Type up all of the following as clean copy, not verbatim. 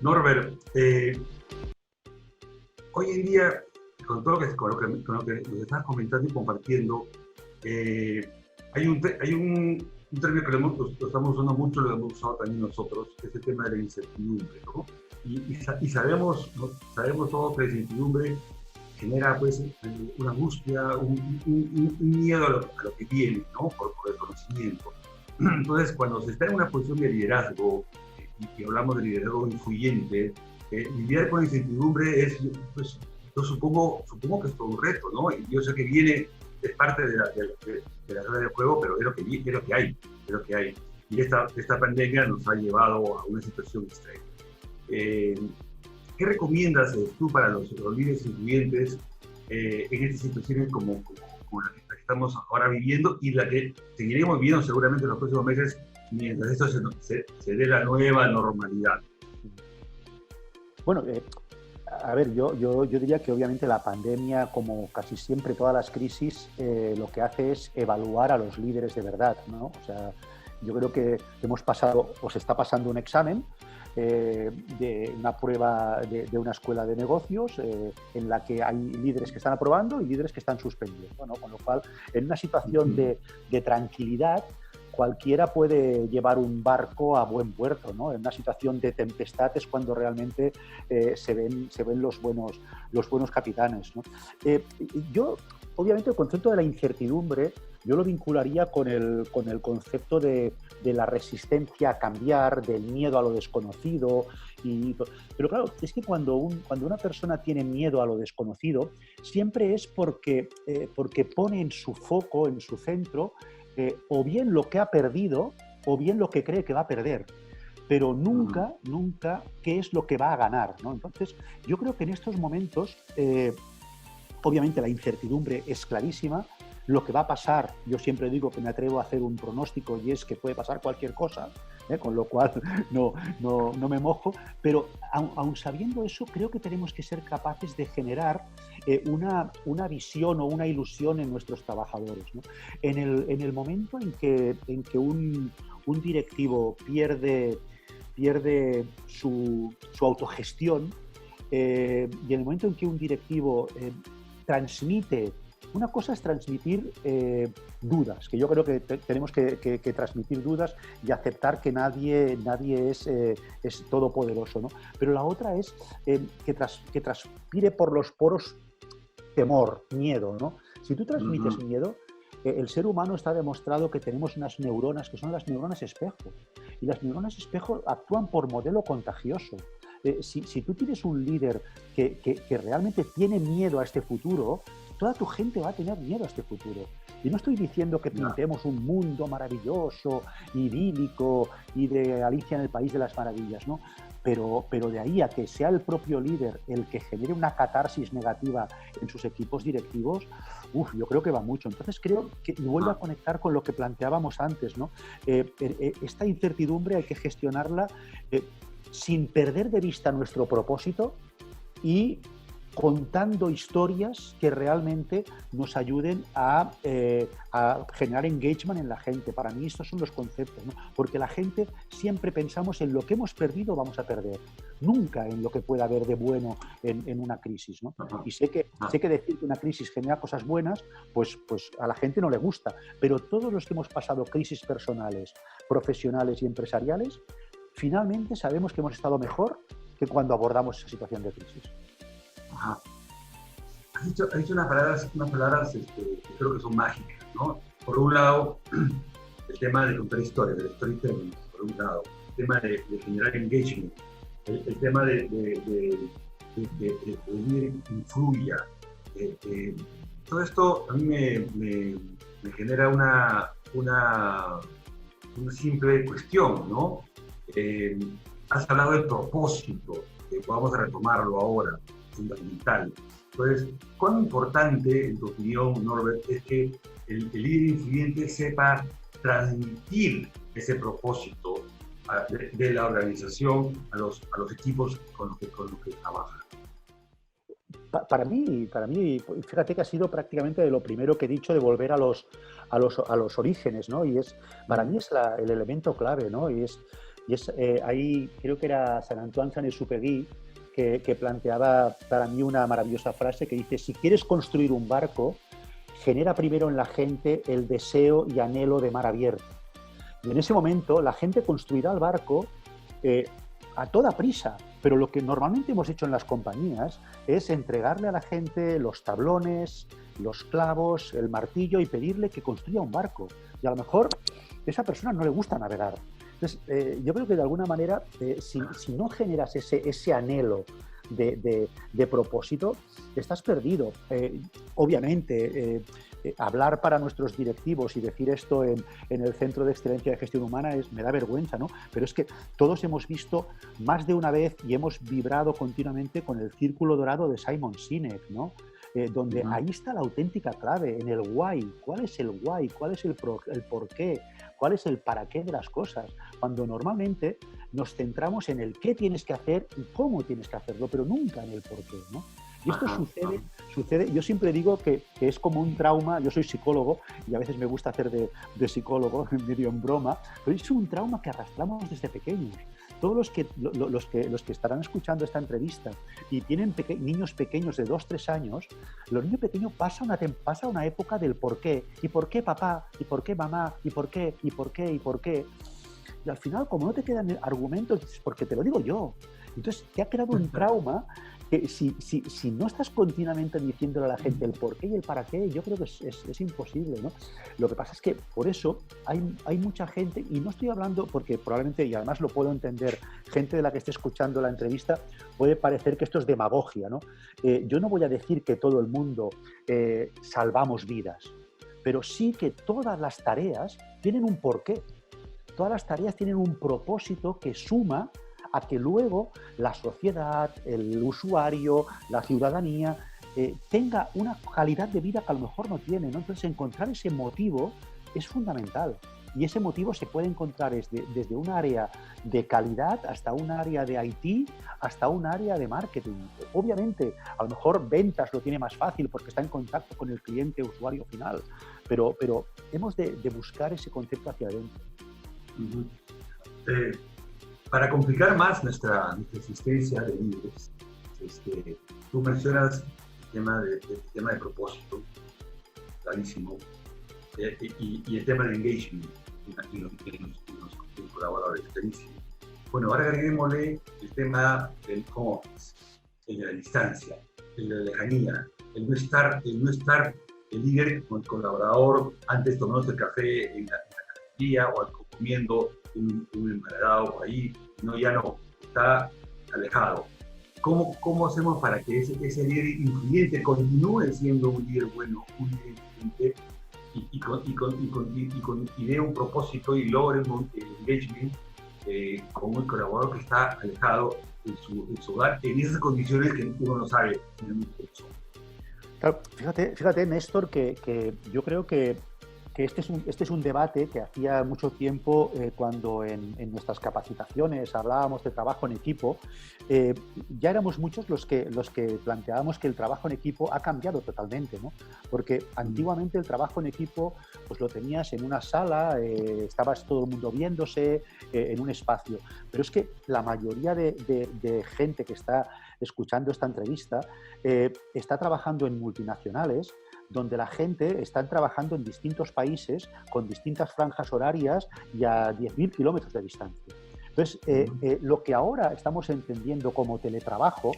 Norbert, hoy en día, con todo con lo que nos estás comentando y compartiendo, hay un término que lo estamos usando mucho, lo hemos usado también nosotros, que es el tema de la incertidumbre, ¿no? Y sabemos, ¿no? Sabemos todos que la incertidumbre genera pues una angustia, un miedo a lo que viene, ¿no? Por el conocimiento. Entonces, cuando se está en una posición de liderazgo, y hablamos de liderazgo influyente, lidiar con la incertidumbre es, pues, yo supongo que es todo un reto, ¿no? Y yo sé que viene, es parte de la regla del juego, pero es lo que hay, es lo que hay. Y esta pandemia nos ha llevado a una situación extrema. Eh, ¿Qué recomiendas tú para los líderes influyentes en estas situaciones como la que estamos ahora viviendo y la que seguiremos viviendo seguramente en los próximos meses mientras esto se dé la nueva normalidad? Bueno, a ver, yo diría que obviamente la pandemia, como casi siempre todas las crisis, lo que hace es evaluar a los líderes de verdad, ¿no? O sea, yo creo que hemos pasado, o se está pasando un examen de una prueba de una escuela de negocios en la que hay líderes que están aprobando y líderes que están suspendiendo, ¿no? Con lo cual, en una situación de tranquilidad, cualquiera puede llevar un barco a buen puerto, ¿no? En una situación de tempestad es cuando realmente se ven los buenos capitanes, ¿no? Yo, obviamente, el concepto de la incertidumbre yo lo vincularía con el concepto de la resistencia a cambiar, del miedo a lo desconocido. Pero claro, es que cuando una persona tiene miedo a lo desconocido, siempre es porque pone en su foco, en su centro, o bien lo que ha perdido o bien lo que cree que va a perder, pero nunca qué es lo que va a ganar, ¿no? Entonces, yo creo que en estos momentos, obviamente la incertidumbre es clarísima. Lo que va a pasar, yo siempre digo que me atrevo a hacer un pronóstico y es que puede pasar cualquier cosa, con lo cual no me mojo, pero aun sabiendo eso, creo que tenemos que ser capaces de generar una visión o una ilusión en nuestros trabajadores, ¿no? En el momento en que un directivo pierde su autogestión, y en el momento en que un directivo transmite. Una cosa es transmitir dudas, que yo creo que tenemos que transmitir dudas y aceptar que nadie es todopoderoso, ¿no? Pero la otra es que transpire por los poros temor, miedo, ¿no? Si tú transmites miedo, el ser humano está demostrado que tenemos unas neuronas que son las neuronas espejo. Y las neuronas espejo actúan por modelo contagioso. Si tú tienes un líder que realmente tiene miedo a este futuro, toda tu gente va a tener miedo a este futuro. Y no estoy diciendo que pintemos un mundo maravilloso, idílico y de Alicia en el País de las Maravillas, ¿no? Pero de ahí a que sea el propio líder el que genere una catarsis negativa en sus equipos directivos, yo creo que va mucho. Entonces creo que, y vuelvo a conectar con lo que planteábamos antes, ¿no? Esta incertidumbre hay que gestionarla sin perder de vista nuestro propósito y contando historias que realmente nos ayuden a generar engagement en la gente. Para mí estos son los conceptos, ¿no? Porque la gente siempre pensamos en lo que hemos perdido vamos a perder, nunca en lo que pueda haber de bueno en una crisis, ¿no? Y sé que decir que una crisis genera cosas buenas, pues a la gente no le gusta, pero todos los que hemos pasado crisis personales, profesionales y empresariales, finalmente sabemos que hemos estado mejor que cuando abordamos esa situación de crisis. Ajá. Has dicho unas palabras que creo que son mágicas, ¿no? Por un lado, el tema de contar historias, del storytelling, por un lado, el tema de generar engagement, el tema de que el líder influya. Todo esto a mí me genera una simple cuestión, ¿no? Has hablado del propósito, que vamos a retomarlo ahora, fundamental. Entonces, ¿cuán importante, en tu opinión, Norbert, es que el líder influyente sepa transmitir ese propósito de la organización a los equipos con los que trabaja? Para mí, fíjate que ha sido prácticamente de lo primero que he dicho de volver a los orígenes, ¿no? Y para mí es el elemento clave, ¿no? Y es Y es, ahí creo que era Sant Antoine Saint-Exupéry que planteaba para mí una maravillosa frase que dice: si quieres construir un barco, genera primero en la gente el deseo y anhelo de mar abierto. Y en ese momento la gente construirá el barco a toda prisa, pero lo que normalmente hemos hecho en las compañías es entregarle a la gente los tablones, los clavos, el martillo y pedirle que construya un barco. Y a lo mejor a esa persona no le gusta navegar. Entonces, yo creo que de alguna manera, si no generas ese anhelo de propósito, estás perdido. Obviamente, hablar para nuestros directivos y decir esto en el Centro de Excelencia de Gestión Humana me da vergüenza, ¿no? Pero es que todos hemos visto más de una vez y hemos vibrado continuamente con el círculo dorado de Simon Sinek, ¿no? Donde ahí está la auténtica clave, en el why. ¿Cuál es el why? ¿Cuál es el por qué? ¿Cuál es el para qué de las cosas? Cuando normalmente nos centramos en el qué tienes que hacer y cómo tienes que hacerlo, pero nunca en el por qué, ¿no? Y esto sucede, yo siempre digo que es como un trauma. Yo soy psicólogo y a veces me gusta hacer de psicólogo, medio en broma, pero es un trauma que arrastramos desde pequeños. Todos los que estarán escuchando esta entrevista y tienen niños pequeños de 2-3 años, los niños pequeños pasa una época del por qué. ¿Y por qué papá? ¿Y por qué mamá? ¿Y por qué? ¿Y por qué? ¿Y por qué? Y al final, como no te quedan argumentos, porque te lo digo yo, entonces te ha creado un trauma que si no estás continuamente diciéndole a la gente el por qué y el para qué, yo creo que es imposible, ¿no? Lo que pasa es que por eso hay mucha gente, y no estoy hablando porque probablemente, y además lo puedo entender, gente de la que esté escuchando la entrevista, puede parecer que esto es demagogia, ¿no? Yo no voy a decir que todo el mundo salvamos vidas, pero sí que todas las tareas tienen un porqué. Todas las tareas tienen un propósito que suma a que luego la sociedad, el usuario, la ciudadanía tenga una calidad de vida que a lo mejor no tiene, ¿no? Entonces, encontrar ese motivo es fundamental. Y ese motivo se puede encontrar desde un área de calidad hasta un área de IT, hasta un área de marketing. Obviamente, a lo mejor ventas lo tiene más fácil porque está en contacto con el cliente usuario final, pero hemos de buscar ese concepto hacia adentro. Para complicar más nuestra existencia de líderes, tú mencionas el tema de propósito, clarísimo, y el tema de engagement en los colaboradores, clarísimo. Bueno, ahora agreguémosle el tema del home office, el de la distancia, el de la lejanía, el no estar el líder con el colaborador antes tomándose el café en la cafetería o comiendo un emparedado por ahí, ya no, está alejado. ¿Cómo hacemos para que ese líder influyente continúe siendo un líder bueno, un líder influyente y dé un propósito y logre un engagement con un colaborador que está alejado en su hogar, en esas condiciones que uno no sabe en el mundo? Claro, fíjate, Néstor, que yo creo que este es un debate que hacía mucho tiempo cuando en nuestras capacitaciones hablábamos de trabajo en equipo. Ya éramos muchos los que planteábamos que el trabajo en equipo ha cambiado totalmente, ¿no? Porque antiguamente el trabajo en equipo pues lo tenías en una sala, estabas todo el mundo viéndose en un espacio. Pero es que la mayoría de gente que está escuchando esta entrevista está trabajando en multinacionales, donde la gente está trabajando en distintos países con distintas franjas horarias y a 10.000 kilómetros de distancia. Entonces, lo que ahora estamos entendiendo como teletrabajo,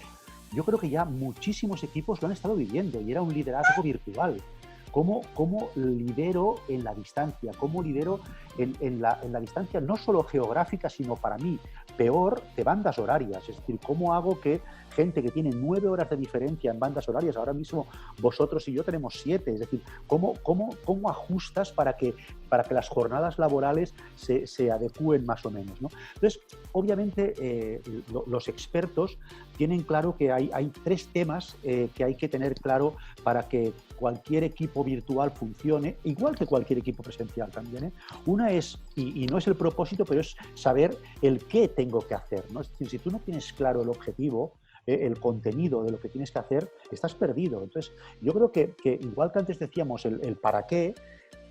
yo creo que ya muchísimos equipos lo han estado viviendo y era un liderazgo virtual. ¿Cómo lidero en la distancia? ¿Cómo lidero en la distancia no solo geográfica, sino para mí, peor, de bandas horarias? Es decir, ¿cómo hago que gente que tiene 9 horas de diferencia en bandas horarias, ahora mismo vosotros y yo tenemos 7? Es decir, ¿cómo ajustas para que las jornadas laborales se adecúen más o menos, ¿no? Entonces, obviamente, los expertos tienen claro que hay 3 temas que hay que tener claro para que cualquier equipo virtual funcione, igual que cualquier equipo presencial también, ¿eh? Una es, y no es el propósito, pero es saber el qué tengo que hacer, ¿no? Es decir, si tú no tienes claro el objetivo, el contenido de lo que tienes que hacer, estás perdido. Entonces, yo creo que igual que antes decíamos el para qué,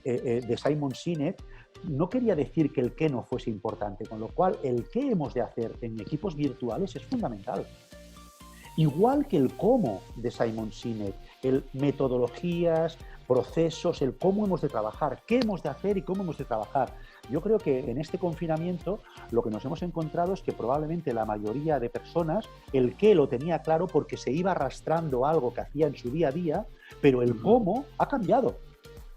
de Simon Sinek no quería decir que el qué no fuese importante, con lo cual el qué hemos de hacer en equipos virtuales es fundamental. Igual que el cómo de Simon Sinek, el metodologías, procesos, el cómo hemos de trabajar, qué hemos de hacer y cómo hemos de trabajar. Yo creo que en este confinamiento lo que nos hemos encontrado es que probablemente la mayoría de personas el qué lo tenía claro porque se iba arrastrando algo que hacía en su día a día, pero el cómo ha cambiado.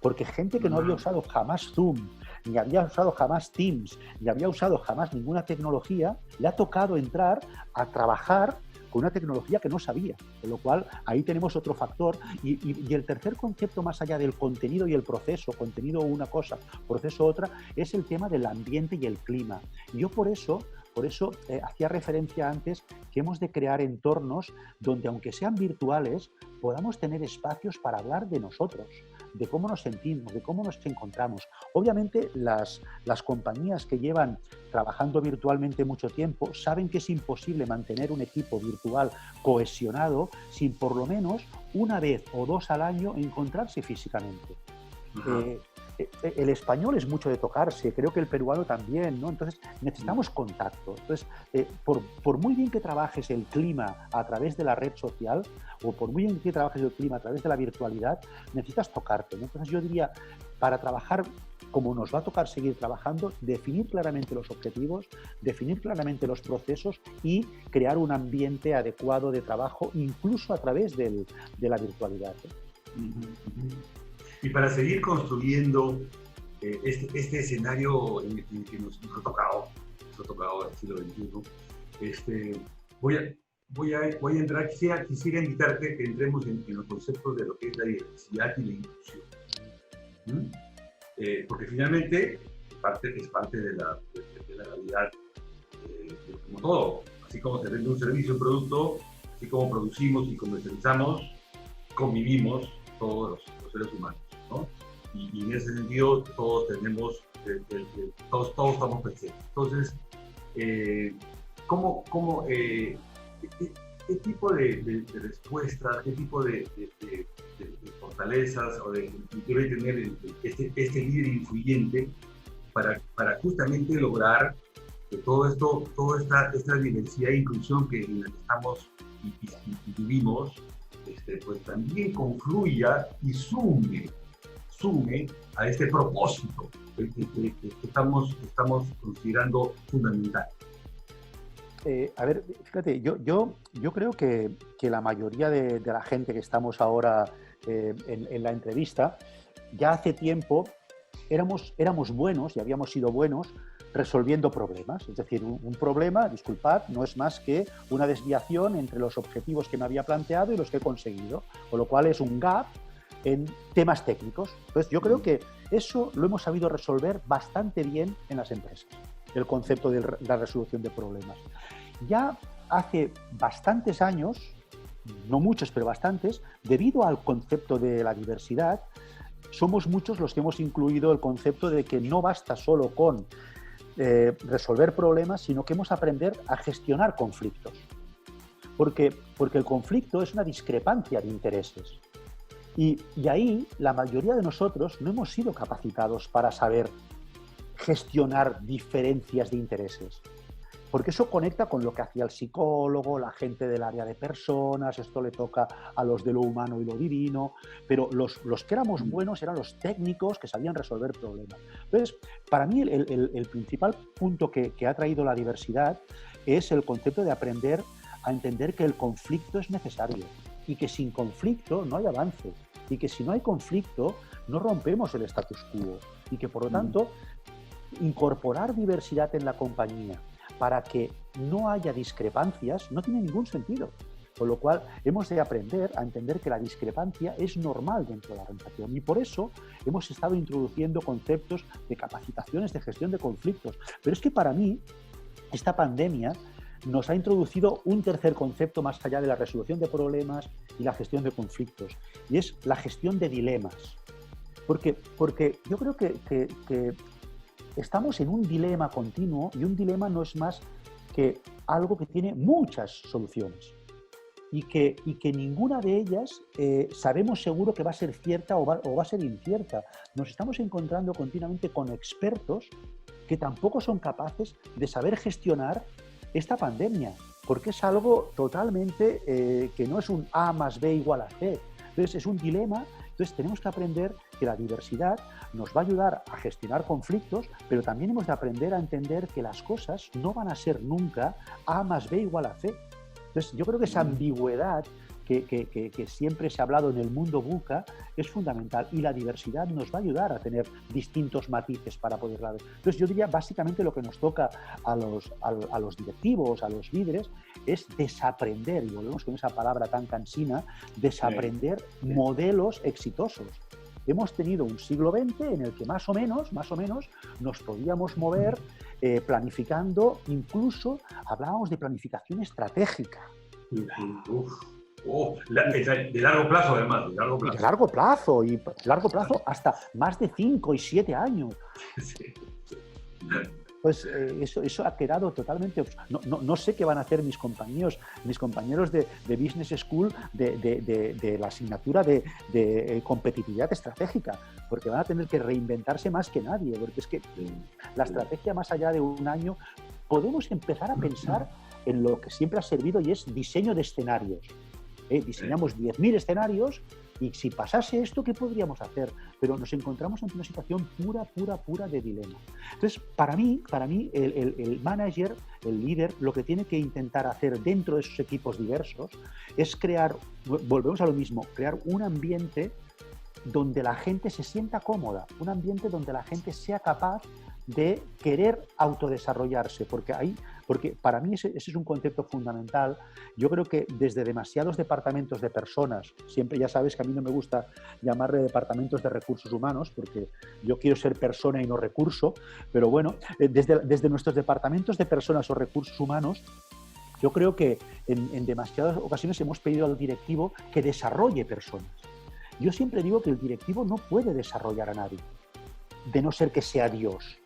Porque gente que no había usado jamás Zoom, ni había usado jamás Teams, ni había usado jamás ninguna tecnología, le ha tocado entrar a trabajar con una tecnología que no sabía, con lo cual ahí tenemos otro factor. Y el tercer concepto, más allá del contenido y el proceso, contenido una cosa, proceso otra, es el tema del ambiente y el clima. Y yo por eso hacía referencia antes que hemos de crear entornos donde, aunque sean virtuales, podamos tener espacios para hablar de nosotros, de cómo nos sentimos, de cómo nos encontramos. Obviamente, las compañías que llevan trabajando virtualmente mucho tiempo saben que es imposible mantener un equipo virtual cohesionado sin por lo menos una vez o dos al año encontrarse físicamente. El español es mucho de tocarse, creo que el peruano también, ¿no? Entonces necesitamos contacto. Entonces, por muy bien que trabajes el clima a través de la red social o por muy bien que trabajes el clima a través de la virtualidad, necesitas tocarte, ¿no? Entonces yo diría, para trabajar como nos va a tocar seguir trabajando, definir claramente los objetivos, definir claramente los procesos y crear un ambiente adecuado de trabajo, incluso a través de la virtualidad, ¿eh? Y para seguir construyendo este escenario en el que nos ha tocado el siglo XXI, voy a entrar, quisiera invitarte que entremos en los conceptos de lo que es la diversidad y la inclusión. Porque finalmente es parte de la realidad, como todo. Así como se vende un servicio, un producto, así como producimos y comercializamos, convivimos todos los seres humanos, ¿no? Y en ese sentido todos tenemos, todos estamos presentes. Entonces, ¿qué tipo de respuestas, qué tipo de fortalezas debe tener este líder influyente para justamente lograr que toda esta diversidad e inclusión en la que estamos y vivimos, pues también confluya y sume a este propósito que estamos considerando fundamental? A ver, fíjate, yo creo que la mayoría de la gente que estamos ahora en la entrevista, ya hace tiempo éramos buenos y habíamos sido buenos resolviendo problemas. Es decir, un problema, disculpad, no es más que una desviación entre los objetivos que me había planteado y los que he conseguido, con lo cual es un gap en temas técnicos. Entonces, yo creo que eso lo hemos sabido resolver bastante bien en las empresas, el concepto de la resolución de problemas. Ya hace bastantes años, no muchos, pero bastantes, debido al concepto de la diversidad, somos muchos los que hemos incluido el concepto de que no basta solo con resolver problemas, sino que hemos de aprender a gestionar conflictos. Porque el conflicto es una discrepancia de intereses. Y ahí la mayoría de nosotros no hemos sido capacitados para saber gestionar diferencias de intereses. Porque eso conecta con lo que hacía el psicólogo, la gente del área de personas, esto le toca a los de lo humano y lo divino, pero los que éramos buenos eran los técnicos que sabían resolver problemas. Entonces, para mí el principal punto que ha traído la diversidad es el concepto de aprender a entender que el conflicto es necesario y que sin conflicto no hay avance y que si no hay conflicto no rompemos el status quo y que por lo tanto incorporar diversidad en la compañía para que no haya discrepancias no tiene ningún sentido. Con lo cual hemos de aprender a entender que la discrepancia es normal dentro de la organización y por eso hemos estado introduciendo conceptos de capacitaciones de gestión de conflictos. Pero es que para mí esta pandemia nos ha introducido un tercer concepto más allá de la resolución de problemas y la gestión de conflictos, y es la gestión de dilemas. Porque yo creo que estamos en un dilema continuo y un dilema no es más que algo que tiene muchas soluciones. y que ninguna de ellas sabemos seguro que va a ser cierta o va a ser incierta. Nos estamos encontrando continuamente con expertos que tampoco son capaces de saber gestionar esta pandemia, porque es algo totalmente que no es un A más B igual a C. Entonces es un dilema. Entonces tenemos que aprender que la diversidad nos va a ayudar a gestionar conflictos, pero también hemos de aprender a entender que las cosas no van a ser nunca A más B igual a C. Entonces yo creo que esa ambigüedad que siempre se ha hablado en el mundo VUCA es fundamental, y la diversidad nos va a ayudar a tener distintos matices para poderla ver. Entonces yo diría básicamente lo que nos toca a los directivos, a los líderes, es desaprender, y volvemos con esa palabra tan cansina, desaprender modelos exitosos. Hemos tenido un siglo XX en el que más o menos nos podíamos mover planificando, incluso hablábamos de planificación estratégica. De largo plazo, además, de largo plazo. Y de largo plazo hasta más de 5 y 7 años. Sí. Pues eso ha quedado totalmente... No sé qué van a hacer mis compañeros de Business School de la asignatura de competitividad estratégica, porque van a tener que reinventarse más que nadie, porque es que la estrategia más allá de un año, podemos empezar a pensar en lo que siempre ha servido, y es diseño de escenarios. Diseñamos 10.000 escenarios y si pasase esto, ¿qué podríamos hacer? Pero nos encontramos ante una situación pura de dilema. Entonces, para mí el manager, el líder, lo que tiene que intentar hacer dentro de esos equipos diversos es crear, volvemos a lo mismo, crear un ambiente donde la gente se sienta cómoda, un ambiente donde la gente sea capaz de querer autodesarrollarse, porque para mí ese es un concepto fundamental. Yo creo que desde demasiados departamentos de personas, siempre ya sabes que a mí no me gusta llamarle departamentos de recursos humanos, porque yo quiero ser persona y no recurso, pero bueno, desde nuestros departamentos de personas o recursos humanos, yo creo que en demasiadas ocasiones hemos pedido al directivo que desarrolle personas. Yo siempre digo que el directivo no puede desarrollar a nadie, de no ser que sea Dios.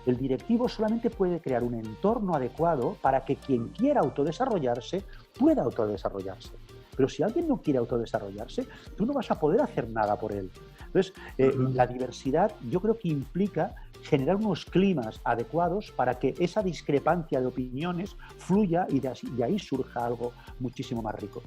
El directivo solamente puede crear un entorno adecuado para que quien quiera autodesarrollarse pueda autodesarrollarse. Pero si alguien no quiere autodesarrollarse, tú no vas a poder hacer nada por él. Entonces, la diversidad yo creo que implica generar unos climas adecuados para que esa discrepancia de opiniones fluya y de ahí surja algo muchísimo más rico.